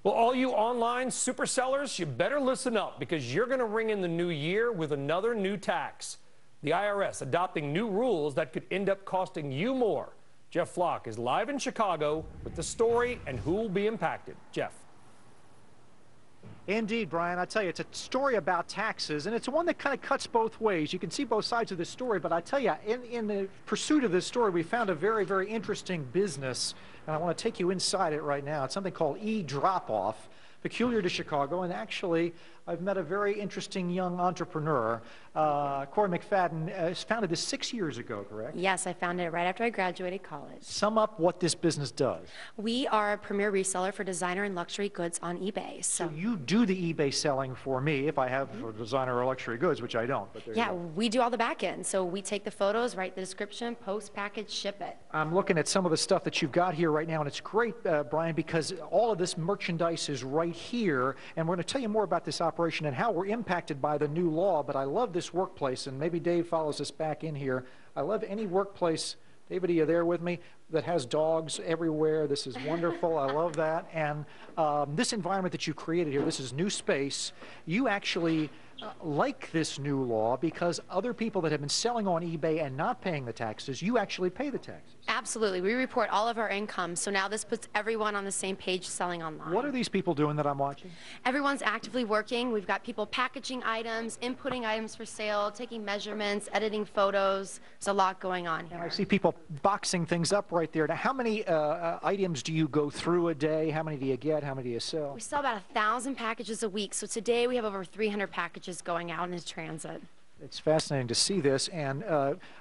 Well, all you online super sellers, you better listen up because you're going to ring in the new year with another new tax. The IRS adopting new rules that could end up costing you more. Jeff Flock is live in Chicago with the story and who will be impacted. Jeff. Indeed, Brian. I tell you, it's a story about taxes, and it's one that kind of cuts both ways. You can see both sides of this story, but I tell you, in the pursuit of this story, we found a very, very interesting business, and I want to take you inside it right now. It's something called eDrop-Off, peculiar to Chicago, and actually, I've met a very interesting young entrepreneur. Corri Mcfadden founded this 6 years ago, correct? Yes, I founded it right after I graduated college. Sum up what this business does. We are a premier reseller for designer and luxury goods on eBay. So you do the eBay selling for me if I have designer or luxury goods, which I don't. But yeah, we do all the back end. So we take the photos, write the description, post, package, ship it. I'm looking at some of the stuff that you've got here right now, and it's great, Brian, because all of this merchandise is right here, and we're going to tell you more about this operation and how we're impacted by the new law. But I love this workplace, and maybe Dave follows us back in here. I love any workplace, David, are you there with me, that has dogs everywhere. This is wonderful. I love that. And this environment that you created here, this is new space. You actually like this new law because other people that have been selling on eBay and not paying the taxes, you actually pay the taxes. Absolutely. We report all of our income. So now this puts everyone on the same page selling online. What are these people doing that I'm watching? Everyone's actively working. We've got people packaging items, inputting items for sale, taking measurements, editing photos. There's a lot going on here. And I see people boxing things up right there. Now, how many items do you go through a day? How many do you get? How many do you sell? We sell about 1,000 packages a week. So today we have over 300 packages going out into transit. It's fascinating to see this, and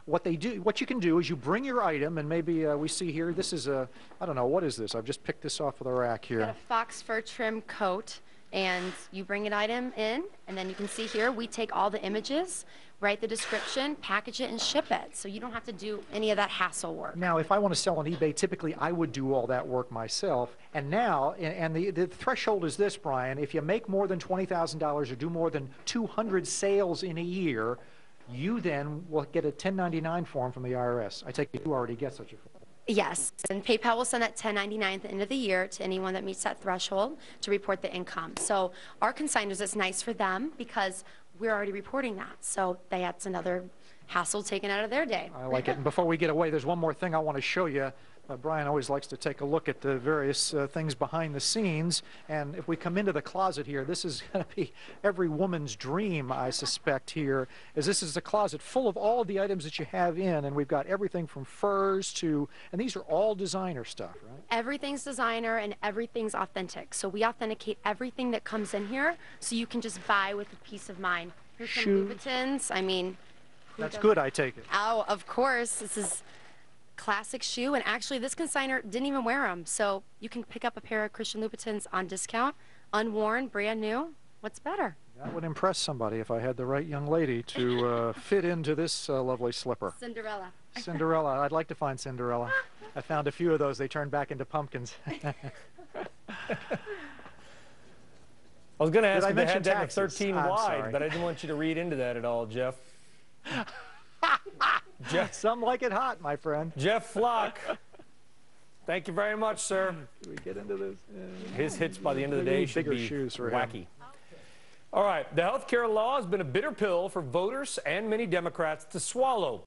what you can do is you bring your item, and maybe we see here, this is a, I don't know, what is this? I've just picked this off of the rack here. Got a fox fur trim coat, and you bring an item in, and then you can see here, we take all the images, write the description, package it, and ship it. So you don't have to do any of that hassle work. Now, if I want to sell on eBay, typically I would do all that work myself. And now, and the threshold is this, Brian, if you make more than $20,000 or do more than 200 sales in a year, you then will get a 1099 form from the IRS. I take it you already get such a form. Yes, and PayPal will send that 1099 at the end of the year to anyone that meets that threshold to report the income. So our consignors, it's nice for them because we're already reporting that. So that's another hassle taken out of their day. I like it. And before we get away, there's one more thing I want to show you. Brian always likes to take a look at the various things behind the scenes. And if we come into the closet here, this is going to be every woman's dream, I suspect, here, is this is the closet full of all of the items that you have in. And we've got everything from furs to, and these are all designer stuff, right? Everything's designer and everything's authentic. So we authenticate everything that comes in here so you can just buy with a peace of mind. Here's some Louboutins. I mean, that's good, I take it. Oh, of course. This is classic shoe, and actually this consignor didn't even wear them, so you can pick up a pair of Christian Louboutins on discount, unworn, brand new. What's better? That would impress somebody if I had the right young lady to fit into this lovely slipper. Cinderella. Cinderella. I'd like to find Cinderella. I found a few of those. They turned back into pumpkins. I was going to ask if they had that in 13 wide, but I didn't want you to read into that at all, Jeff. Jeff, some like it hot, my friend. Jeff Flock, thank you very much, sir. Do we get into this? His hits by the end of the day should be shoes for wacky. Him. All right, the health care law has been a bitter pill for voters and many Democrats to swallow.